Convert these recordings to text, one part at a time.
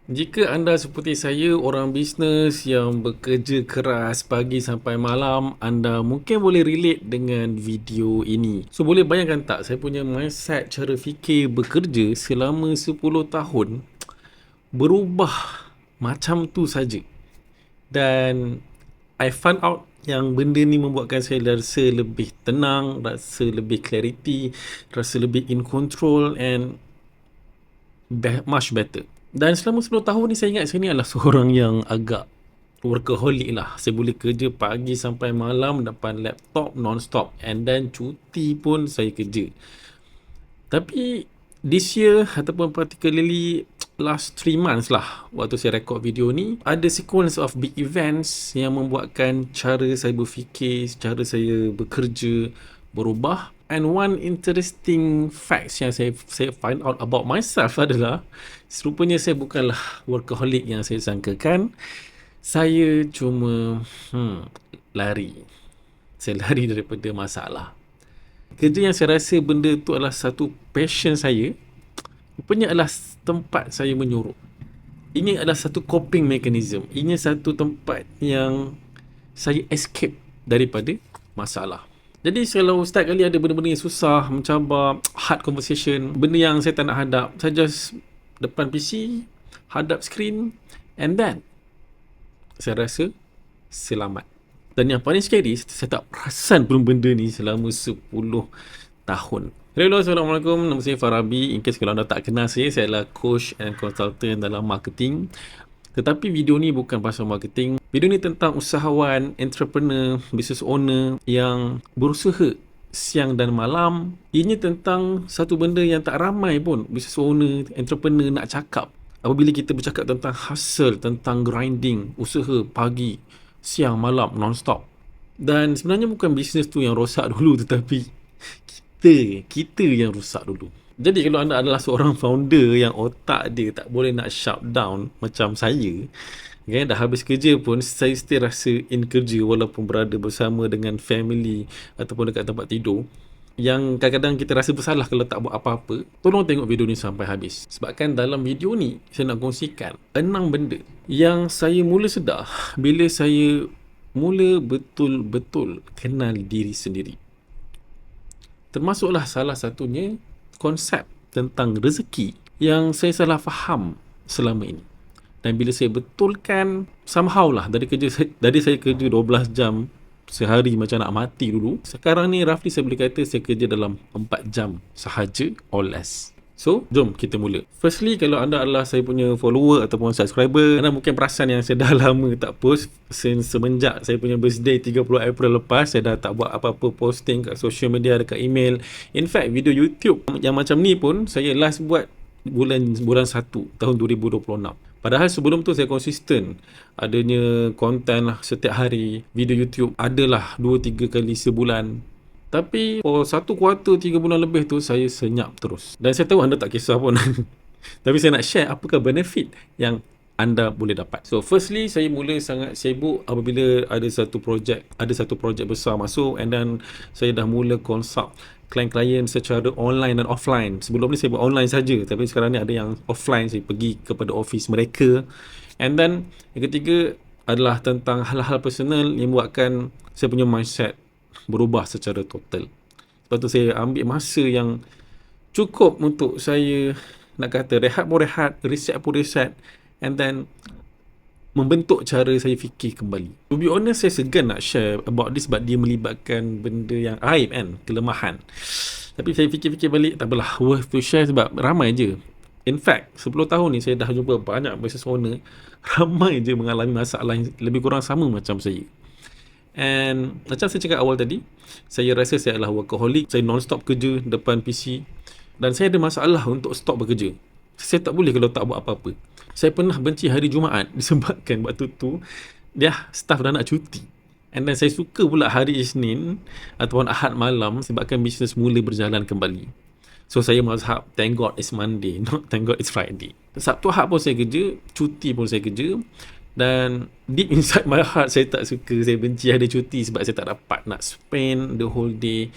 Jika anda seperti saya, orang bisnes yang bekerja keras pagi sampai malam, anda mungkin boleh relate dengan video ini. So, boleh bayangkan tak, saya punya mindset, cara fikir bekerja selama 10 tahun berubah macam tu saja. Dan I found out yang benda ni membuatkan saya rasa lebih tenang, rasa lebih clarity, rasa lebih in control and much better. Dan selama 10 tahun ni saya ingat saya ni adalah seorang yang agak workaholic lah. Saya boleh kerja pagi sampai malam depan laptop non-stop, and then cuti pun saya kerja. Tapi this year ataupun particularly last 3 months lah, waktu saya record video ni, ada sequence of big events yang membuatkan cara saya berfikir, cara saya bekerja berubah. And one interesting facts yang saya find out about myself adalah serupanya saya bukanlah workaholic yang saya sangkakan. Saya cuma lari. Saya lari daripada masalah. Kerja yang saya rasa benda tu adalah satu passion saya, rupanya adalah tempat saya menyorok. Ini adalah satu coping mechanism. Ini satu tempat yang saya escape daripada masalah. Jadi kalau setiap kali ada benda-benda yang susah, mencabar, hard conversation, benda yang saya tak nak hadap, saya just depan PC, hadap screen, and then saya rasa selamat. Dan yang paling scary, saya tak perasan pun benda ni selama 10 tahun. Hello, Assalamualaikum. Nama saya Farabi. In case kalau anda tak kenal saya adalah coach and consultant dalam marketing. Tetapi video ni bukan pasal marketing. Video ni tentang usahawan, entrepreneur, business owner yang berusaha siang dan malam. Ini tentang satu benda yang tak ramai pun business owner, entrepreneur nak cakap. Apabila kita bercakap tentang hustle, tentang grinding, usaha pagi, siang, malam, non-stop. Dan sebenarnya bukan bisnes tu yang rosak dulu, tetapi kita yang rosak dulu. Jadi kalau anda adalah seorang founder yang otak dia tak boleh nak shut down macam saya, okay, dah habis kerja pun saya still rasa in kerja walaupun berada bersama dengan family ataupun dekat tempat tidur, yang kadang-kadang kita rasa bersalah kalau tak buat apa-apa. Tolong tengok video ni sampai habis, sebabkan dalam video ni saya nak kongsikan 6 benda yang saya mula sedar bila saya mula betul-betul kenal diri sendiri. Termasuklah salah satunya konsep tentang rezeki yang saya salah faham selama ini. Dan bila saya betulkan, somehow lah, dari saya kerja 12 jam sehari macam nak mati dulu, sekarang ni roughly saya boleh kata saya kerja dalam 4 jam sahaja or less. So, jom kita mula. Firstly, kalau anda adalah saya punya follower ataupun subscriber, anda mungkin perasan yang saya dah lama tak post semenjak saya punya birthday 30 April lepas. Saya dah tak buat apa-apa posting kat social media, dekat email. In fact, video YouTube yang macam ni pun saya last buat bulan 1 tahun 2026. Padahal sebelum tu saya konsisten adanya konten lah setiap hari. Video YouTube adalah 2-3 kali sebulan. Tapi for 1 kuarter 3 bulan lebih tu saya senyap terus. Dan saya tahu anda tak kisah pun. Tapi saya nak share apakah benefit yang anda boleh dapat. So firstly, saya mula sangat sibuk apabila ada satu projek besar masuk, and then saya dah mula consult klien-klien secara online dan offline. Sebelum ni saya buat online saja, tapi sekarang ni ada yang offline, saya pergi kepada office mereka. And then yang ketiga adalah tentang hal-hal personal yang buatkan saya punya mindset berubah secara total. Sebab tu saya ambil masa yang cukup untuk saya, nak kata rehat pun rehat, reset pun reset, and then membentuk cara saya fikir kembali. To be honest, saya segan nak share about this sebab dia melibatkan benda yang aib kan, kelemahan. Tapi saya fikir-fikir balik, tak apalah, worth to share sebab ramai je. In fact, 10 tahun ni saya dah jumpa banyak business owner, ramai je mengalami masalah yang lebih kurang sama macam saya. And macam saya cakap awal tadi, saya rasa saya adalah workaholic. Saya non-stop kerja depan PC, dan saya ada masalah untuk stop bekerja. Saya tak boleh kalau tak buat apa-apa. Saya pernah benci hari Jumaat disebabkan waktu tu staff dah nak cuti. And then saya suka pula hari Isnin ataupun Ahad malam sebabkan bisnes mula berjalan kembali. So saya mazhab thank God it's Monday, not thank God it's Friday. Sabtu Ahad pun saya kerja, cuti pun saya kerja. Dan deep inside my heart saya tak suka, saya benci ada cuti sebab saya tak dapat nak spend the whole day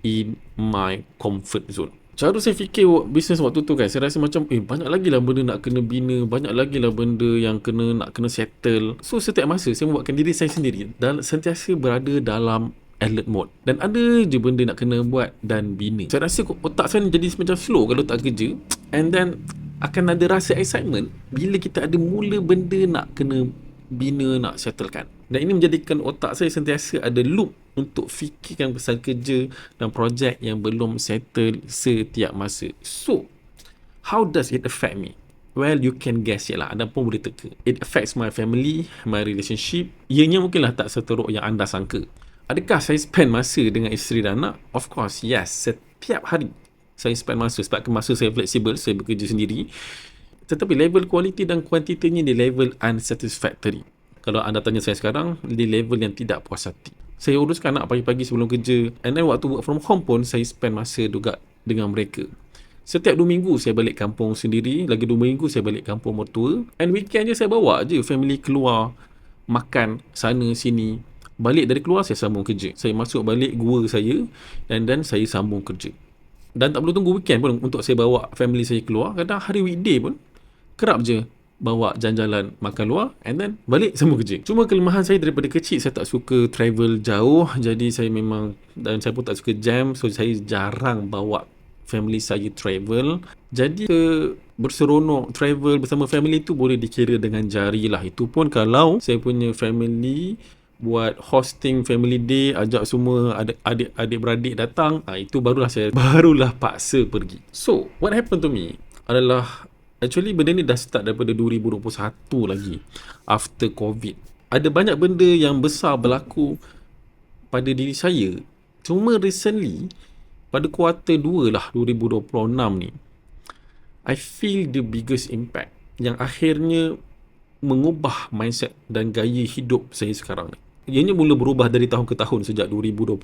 in my comfort zone. Cara saya fikir bisnes waktu tu kan, saya rasa macam banyak lagi lah benda nak kena bina, banyak lagi lah benda yang nak kena settle. So setiap masa saya membuatkan diri saya sendiri dan sentiasa berada dalam alert mode, dan ada je benda nak kena buat dan bina. Saya rasa otak saya jadi macam slow kalau tak kerja, and then akan ada rasa excitement bila kita ada mula benda nak kena bina, nak settlekan. Dan ini menjadikan otak saya sentiasa ada loop untuk fikirkan pasal kerja dan projek yang belum settle setiap masa. So, how does it affect me? Well, you can guess je lah. Anda pun boleh teka. It affects my family, my relationship. Ianya mungkinlah tak seteruk yang anda sangka. Adakah saya spend masa dengan isteri dan anak? Of course, yes. Setiap hari saya spend masa. Sebab masa saya fleksibel, saya bekerja sendiri. Tetapi level kualiti dan kuantitinya di level unsatisfactory. Kalau anda tanya saya sekarang, di level yang tidak puas hati. Saya uruskan anak pagi-pagi sebelum kerja, and then waktu work from home pun saya spend masa juga dengan mereka. Setiap 2 minggu saya balik kampung sendiri, lagi 2 minggu saya balik kampung mertua, and weekend je saya bawa je family keluar makan sana sini. Balik dari keluar saya sambung kerja. Saya masuk balik gua saya, and then saya sambung kerja. Dan tak perlu tunggu weekend pun untuk saya bawa family saya keluar. Kadang hari weekday pun kerap je bawa jalan-jalan makan luar, and then balik sambung kerja. Cuma kelemahan saya daripada kecil, saya tak suka travel jauh. Jadi saya memang, dan saya pun tak suka jam, so saya jarang bawa family saya travel. Jadi berseronok travel bersama family tu boleh dikira dengan jari lah. Itu pun kalau saya punya family buat hosting family day, ajak semua adik-beradik datang, itu barulah saya paksa pergi. So what happened to me adalah, actually benda ni dah start daripada 2021 lagi, after COVID. Ada banyak benda yang besar berlaku pada diri saya. Cuma recently, pada kuarter 2 lah 2026 ni, I feel the biggest impact yang akhirnya mengubah mindset dan gaya hidup saya sekarang ni. Ianya mula berubah dari tahun ke tahun sejak 2021.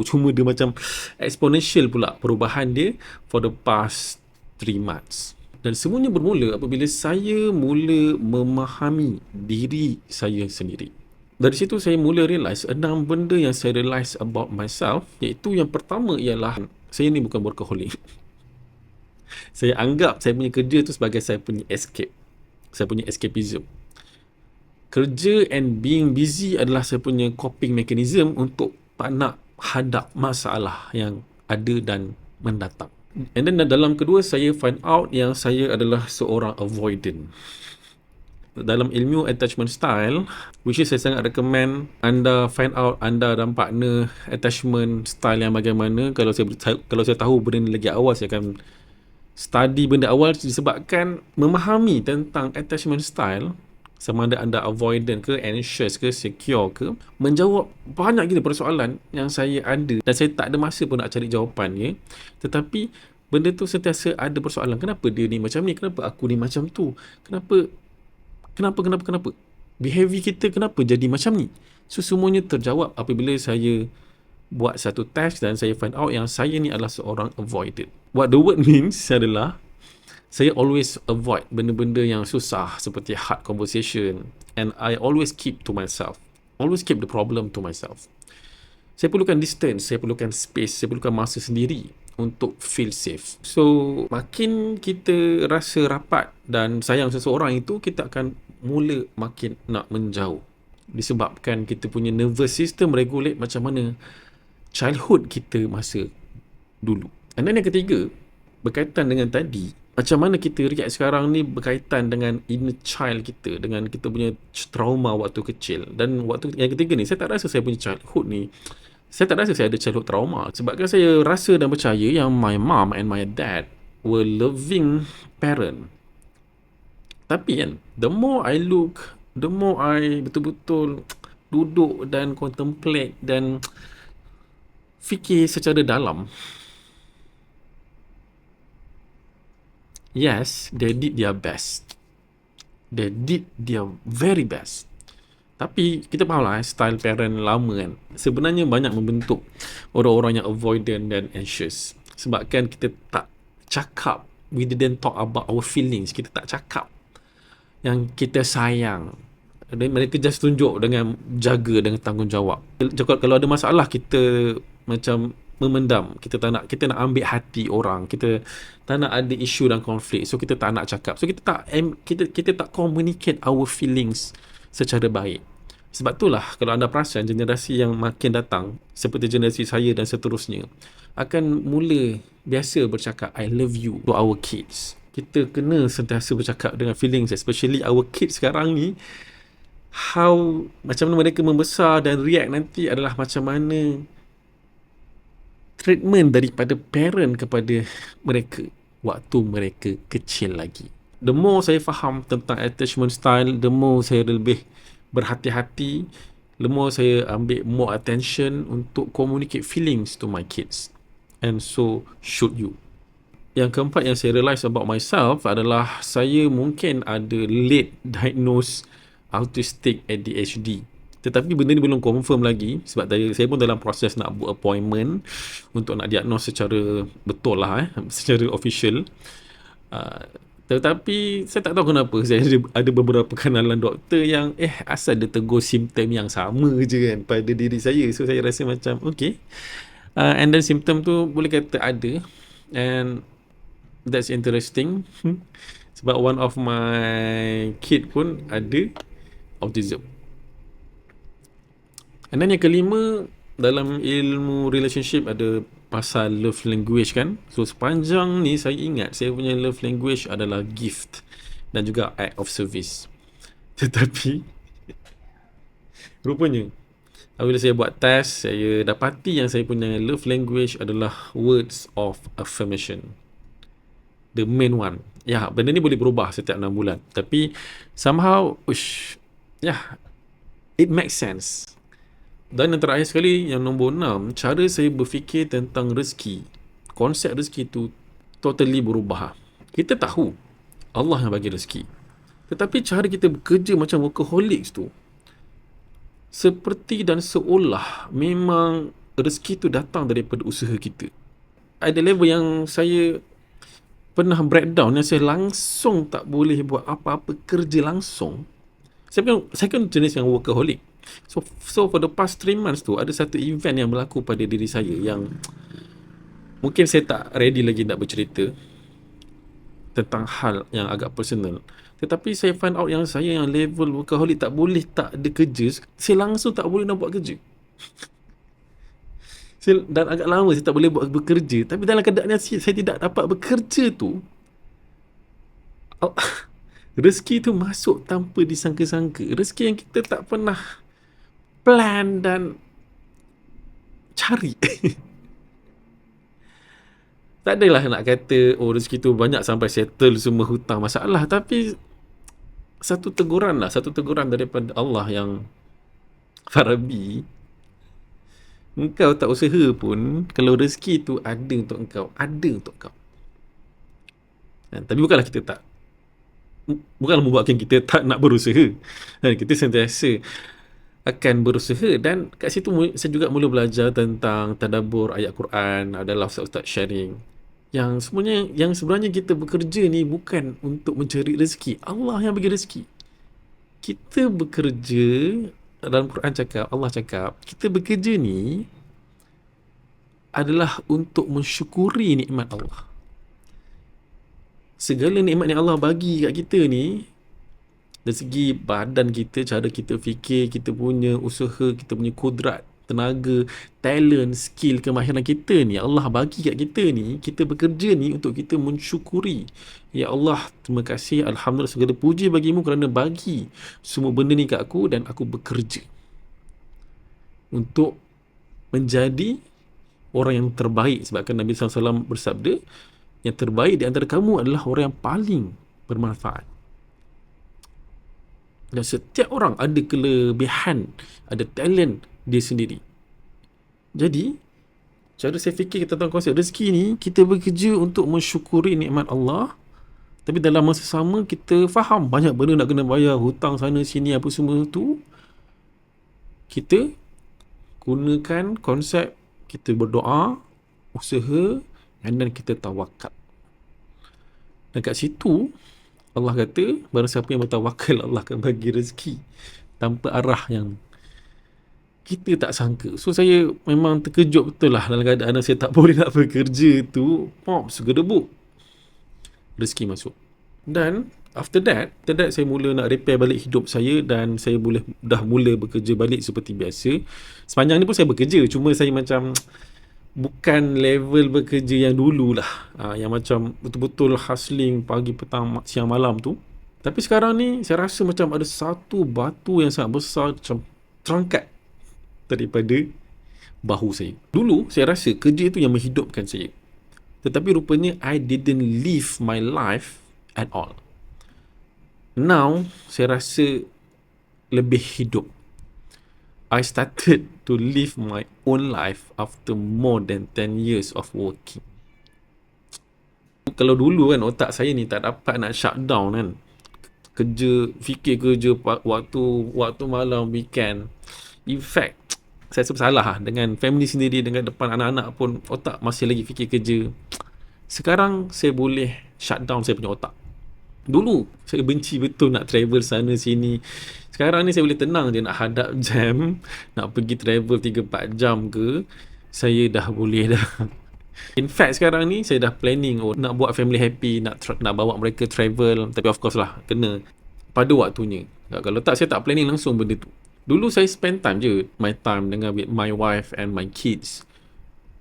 Cuma dia macam exponential pula perubahan dia for the past 3 months. Dan semuanya bermula apabila saya mula memahami diri saya sendiri. Dari situ saya mula realise 6 benda yang saya realise about myself, iaitu yang pertama ialah saya ni bukan workaholic. Saya anggap saya punya kerja tu sebagai saya punya escape. Saya punya escapism. Kerja and being busy adalah saya punya coping mechanism untuk tak nak hadap masalah yang ada dan mendatang. And then dalam kedua, saya find out yang saya adalah seorang avoidant. Dalam ilmu attachment style, which is saya sangat recommend anda find out anda dan partner attachment style yang bagaimana. Kalau saya tahu benda ni lagi awal, saya akan study benda awal, disebabkan memahami tentang attachment style, sama ada anda avoidant ke, anxious ke, secure ke, menjawab banyak gila persoalan yang saya ada, dan saya tak ada masa pun nak cari jawapannya. Tetapi benda tu sentiasa ada persoalan. Kenapa dia ni macam ni? Kenapa aku ni macam tu? Kenapa? Behavior kita kenapa jadi macam ni? So semuanya terjawab apabila saya buat satu test dan saya find out yang saya ni adalah seorang avoidant. What the word means adalah saya always avoid benda-benda yang susah seperti hard conversation, and I always keep to myself. Always keep the problem to myself. Saya perlukan distance, saya perlukan space, saya perlukan masa sendiri untuk feel safe. So, makin kita rasa rapat dan sayang seseorang itu, kita akan mula makin nak menjauh. Disebabkan kita punya nervous system regulate macam mana childhood kita masa dulu. And then yang ketiga, berkaitan dengan tadi, macam mana kita react sekarang ni berkaitan dengan inner child kita, dengan kita punya trauma waktu kecil. Dan waktu yang ketiga ni, saya tak rasa saya punya childhood ni, saya tak rasa saya ada childhood trauma. Sebabkan saya rasa dan percaya yang my mom and my dad were loving parent. Tapi kan, the more I look, the more I betul-betul duduk dan contemplate dan fikir secara dalam, yes, they did their best. They did their very best. Tapi kita faham lah, style parent lama kan, sebenarnya banyak membentuk orang-orang yang avoidant dan anxious. Sebabkan kita tak cakap, we didn't talk about our feelings. Kita tak cakap yang kita sayang. Dan mereka just tunjuk dengan jaga, dengan tanggungjawab. Kalau ada masalah, kita macam memendam, kita nak ambil hati orang, kita tak nak ada isu dan konflik, so kita tak nak cakap, so kita tak communicate our feelings secara baik. Sebab itulah kalau anda perasan generasi yang makin datang seperti generasi saya dan seterusnya akan mula biasa bercakap I love you to our kids. Kita kena sentiasa bercakap dengan feelings, especially our kids sekarang ni. Macam mana mereka membesar dan react nanti adalah macam mana treatment daripada parent kepada mereka waktu mereka kecil lagi. The more saya faham tentang attachment style, the more saya lebih berhati-hati, the more saya ambil more attention untuk communicate feelings to my kids. And so should you. Yang keempat yang saya realise about myself adalah saya mungkin ada late diagnosed autistic ADHD. Tetapi benda ni belum confirm lagi sebab saya pun dalam proses nak book appointment untuk nak diagnose secara betul lah, secara official. Tetapi saya tak tahu kenapa saya ada beberapa kenalan doktor yang asal dia tegur simptom yang sama je kan pada diri saya. So saya rasa macam okay. And then simptom tu boleh kata ada, and that's interesting. Sebab one of my kid pun ada autism. And then yang kelima, dalam ilmu relationship ada pasal love language kan. So sepanjang ni saya ingat saya punya love language adalah gift dan juga act of service. Tetapi rupanya bila saya buat test, saya dapati yang saya punya love language adalah words of affirmation. The main one. Ya, benda ni boleh berubah setiap 6 bulan. Tapi somehow, it makes sense. Dan yang terakhir sekali, yang nombor 6, cara saya berfikir tentang rezeki. Konsep rezeki tu totally berubah. Kita tahu Allah yang bagi rezeki. Tetapi cara kita bekerja macam workaholics tu, seperti dan seolah memang rezeki tu datang daripada usaha kita. Ada level yang saya pernah breakdown, yang saya langsung tak boleh buat apa-apa kerja langsung. Saya kan jenis yang workaholic. So for the past 3 months tu, ada satu event yang berlaku pada diri saya yang mungkin saya tak ready lagi nak bercerita tentang hal yang agak personal. Tetapi saya find out yang saya yang level workaholic tak boleh tak ada kerja, saya langsung tak boleh nak buat kerja. Dan agak lama saya tak boleh buat bekerja. Tapi dalam keadaan yang saya tidak dapat bekerja tu, rezeki tu masuk tanpa disangka-sangka. Rezeki yang kita tak pernah plan dan cari. Tak adalah nak kata rezeki tu banyak sampai settle semua hutang masalah, tapi satu teguran daripada Allah yang Farabi, engkau tak usaha pun, kalau rezeki tu ada untuk engkau. Tapi bukanlah membuatkan kita tak nak berusaha. Kita sentiasa akan berusaha. Dan kat situ saya juga mula belajar tentang tadabbur ayat Quran. Adalah Ustaz sharing yang sebenarnya kita bekerja ni bukan untuk mencari rezeki. Allah yang bagi rezeki. Kita bekerja, dalam Quran cakap, Allah cakap, kita bekerja ni adalah untuk mensyukuri nikmat Allah. Segala nikmat yang Allah bagi kat kita ni, dari segi badan kita, cara kita fikir, kita punya usaha, kita punya kudrat, tenaga, talent, skill, kemahiran kita ni, Allah bagi kat kita ni, kita bekerja ni untuk kita mensyukuri. Ya Allah, terima kasih, Alhamdulillah, segala puji bagimu kerana bagi semua benda ni kat aku, dan aku bekerja untuk menjadi orang yang terbaik. Sebabkan Nabi SAW bersabda, yang terbaik di antara kamu adalah orang yang paling bermanfaat. Dan setiap orang ada kelebihan, ada talent dia sendiri. Jadi, cara saya fikir tentang konsep rezeki ni, kita bekerja untuk mensyukuri nikmat Allah. Tapi dalam masa sama, kita faham banyak benda nak kena bayar, hutang sana sini, apa semua tu. Kita gunakan konsep kita berdoa, usaha, dan kita tawakal. Dan kat situ, Allah kata, barang siapa yang bertawakal, Allah akan bagi rezeki tanpa arah kita tak sangka. So saya memang terkejut betul lah dalam keadaan saya tak boleh nak bekerja tu. Pop, segedebuk rezeki masuk. Dan after that saya mula nak repair balik hidup saya dan saya dah mula bekerja balik seperti biasa. Sepanjang ni pun saya bekerja, cuma saya macam bukan level bekerja yang dulu lah, yang macam betul-betul hustling pagi, petang, siang, malam tu. Tapi sekarang ni saya rasa macam ada satu batu yang sangat besar macam terangkat daripada bahu saya. Dulu saya rasa kerja tu yang menghidupkan saya, tetapi rupanya I didn't live my life at all. Now saya rasa lebih hidup. I started to live my own life after more than 10 years of working. Kalau dulu kan otak saya ni tak dapat nak shutdown kan, fikir kerja waktu malam, weekend. In fact, saya salah lah, dengan family sendiri, dengan depan anak-anak pun otak masih lagi fikir kerja. Sekarang saya boleh shutdown saya punya otak. Dulu saya benci betul nak travel sana sini. Sekarang ni saya boleh tenang je nak hadap jam, nak pergi travel 3-4 jam ke, saya dah boleh dah. In fact sekarang ni saya dah planning nak buat family happy, nak bawa mereka travel. Tapi of course lah, kena pada waktunya. Kalau tak, saya tak planning langsung benda tu. Dulu saya spend time je, my time dengan with my wife and my kids.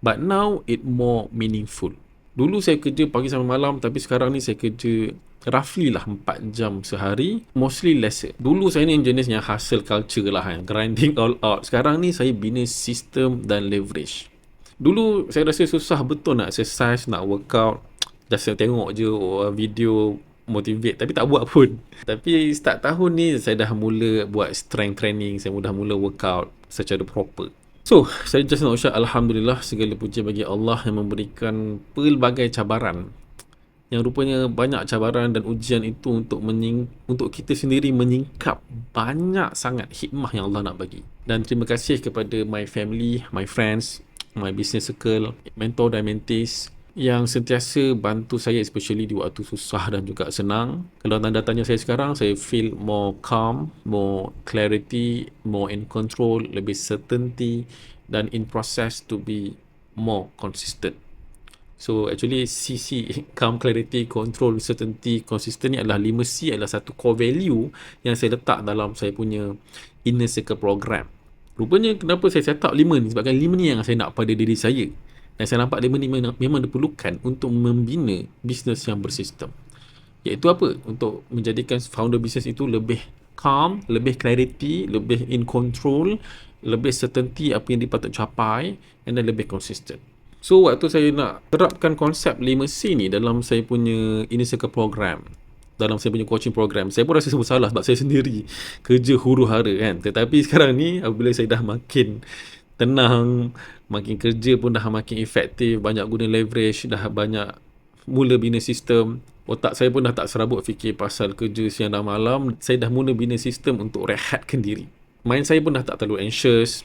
But now it more meaningful. Dulu saya kerja pagi sampai malam, tapi sekarang ni saya kerja roughly lah 4 jam sehari, mostly lesser. Dulu saya ni jenis yang hustle culture lah kan, grinding all out. Sekarang ni saya bina sistem dan leverage. Dulu saya rasa susah betul nak exercise, nak workout. Just saya tengok je video motivate, tapi tak buat pun. Tapi start tahun ni saya dah mula buat strength training, saya dah mula workout secara proper. So, saya just nak ucap Alhamdulillah, segala puji bagi Allah yang memberikan pelbagai cabaran. Yang rupanya banyak cabaran dan ujian itu untuk kita sendiri menyingkap banyak sangat hikmah yang Allah nak bagi. Dan terima kasih kepada my family, my friends, my business circle, mentor dan mentees yang sentiasa bantu saya, especially di waktu susah dan juga senang. Kalau anda tanya saya sekarang, saya feel more calm, more clarity, more in control, lebih certainty, dan in process to be more consistent. So actually CC, calm, clarity, control, certainty, consistent ni adalah 5C, adalah satu core value yang saya letak dalam saya punya inner circle program. Rupanya kenapa saya set up 5 ni, sebabkan 5 ni yang saya nak pada diri saya. Dan saya nampak 5 ni memang diperlukan untuk membina bisnes yang bersistem. Iaitu apa? Untuk menjadikan founder bisnes itu lebih calm, lebih clarity, lebih in control, lebih certainty apa yang dipatut capai, and then lebih consistent. So waktu saya nak terapkan konsep 5C ni dalam saya punya inner circle program, dalam saya punya coaching program, saya pun rasa bersalah sebab saya sendiri kerja huru-hara kan. Tetapi sekarang ni apabila saya dah makin tenang, makin kerja pun dah makin efektif, banyak guna leverage, dah banyak mula bina sistem, otak saya pun dah tak serabut fikir pasal kerja siang dan malam. Saya dah mula bina sistem untuk rehatkan diri. Mind saya pun dah tak terlalu anxious.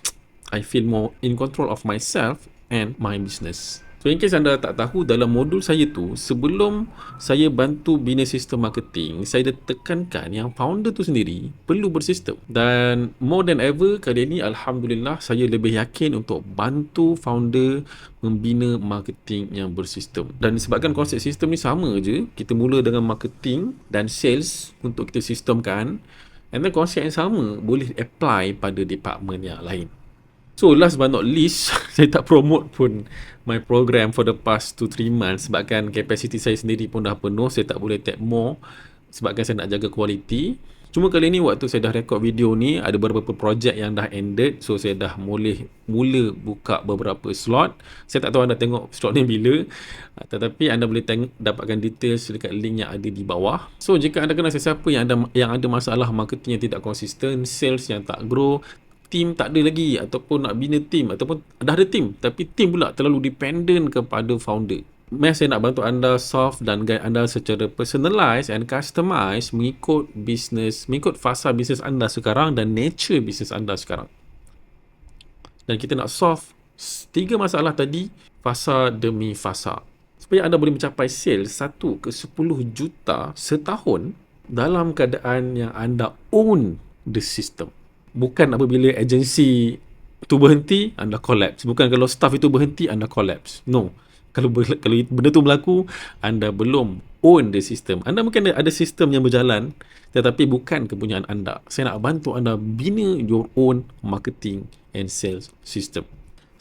I feel more in control of myself and my business. So in case anda tak tahu, dalam modul saya tu, sebelum saya bantu bina sistem marketing, saya dah tekankan yang founder tu sendiri perlu bersistem. Dan more than ever kali ini, Alhamdulillah, saya lebih yakin untuk bantu founder membina marketing yang bersistem. Dan disebabkan konsep sistem ni sama je, kita mula dengan marketing dan sales untuk kita sistemkan, and then konsep yang sama boleh apply pada department yang lain. So last but not least, saya tak promote pun my program for the past 2-3 months sebabkan capacity saya sendiri pun dah penuh. Saya tak boleh take more sebabkan saya nak jaga quality. Cuma kali ni waktu saya dah record video ni, ada beberapa projek yang dah ended. So saya dah mula buka beberapa slot. Saya tak tahu anda tengok slot ni bila, tetapi anda boleh dapatkan details dekat link yang ada di bawah. So jika anda kenal sesiapa yang ada masalah marketing yang tidak konsisten, sales yang tak grow, team tak ada lagi, ataupun nak bina team, ataupun dah ada team tapi team pula terlalu dependent kepada founder, saya nak bantu anda solve dan guide anda secara personalized and customized mengikut fasa bisnes anda sekarang dan nature bisnes anda sekarang. Dan kita nak solve 3 masalah tadi, fasa demi fasa, supaya anda boleh mencapai sales 1 ke 10 juta setahun dalam keadaan yang anda own the system. Bukan apabila agensi itu berhenti, anda collapse. Bukan kalau staff itu berhenti, anda collapse. No. Kalau benda tu berlaku, anda belum own the system. Anda mungkin ada sistem yang berjalan, tetapi bukan kepunyaan anda. Saya nak bantu anda bina your own marketing and sales system.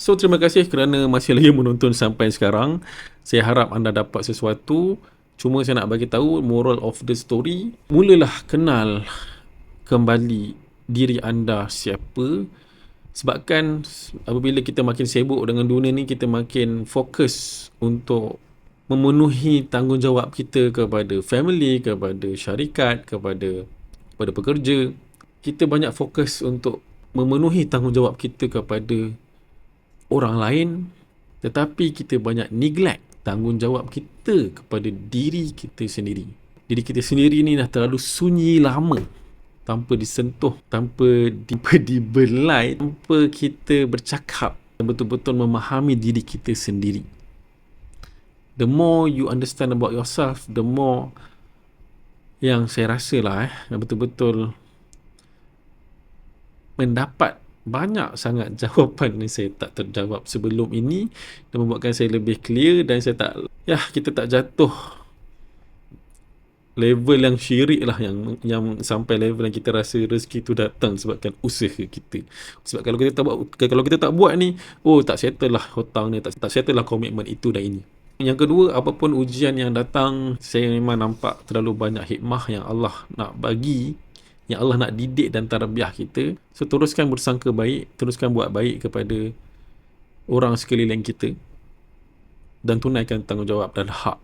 So, terima kasih kerana masih lagi menonton sampai sekarang. Saya harap anda dapat sesuatu. Cuma saya nak bagi tahu moral of the story. Mulalah kenal kembali diri anda siapa. Sebabkan apabila kita makin sibuk dengan dunia ni, kita makin fokus untuk memenuhi tanggungjawab kita kepada family, kepada syarikat, kepada pekerja. Kita banyak fokus untuk memenuhi tanggungjawab kita kepada orang lain, tetapi kita banyak neglect tanggungjawab kita kepada diri kita sendiri. Diri kita sendiri ni dah terlalu sunyi lama, tanpa disentuh, tanpa dibelai, tanpa kita bercakap dan betul-betul memahami diri kita sendiri. The more you understand about yourself, the more yang saya rasa lah betul-betul mendapat banyak sangat jawapan yang saya tak terjawab sebelum ini, dan membuatkan saya lebih clear, dan saya kita tak jatuh level yang syirik lah, yang sampai level yang kita rasa rezeki tu datang sebabkan usaha kita. Sebab kalau kita tak buat ni, tak settle lah hutang ni, tak settle lah komitmen itu dan ini. Yang kedua, apapun ujian yang datang, saya memang nampak terlalu banyak hikmah yang Allah nak bagi, yang Allah nak didik dan tarbiyah kita. So, teruskan bersangka baik, teruskan buat baik kepada orang sekeliling kita, dan tunaikan tanggungjawab dan hak.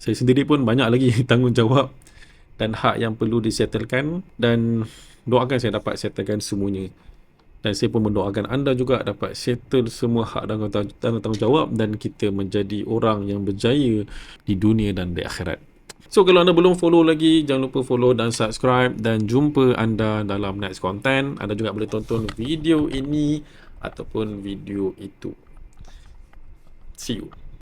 Saya sendiri pun banyak lagi tanggungjawab dan hak yang perlu disettlekan, dan doakan saya dapat settlekan semuanya. Dan saya pun mendoakan anda juga dapat settle semua hak dan tanggungjawab, dan kita menjadi orang yang berjaya di dunia dan di akhirat. So, kalau anda belum follow lagi, jangan lupa follow dan subscribe, dan jumpa anda dalam next content. Anda juga boleh tonton video ini ataupun video itu. See you.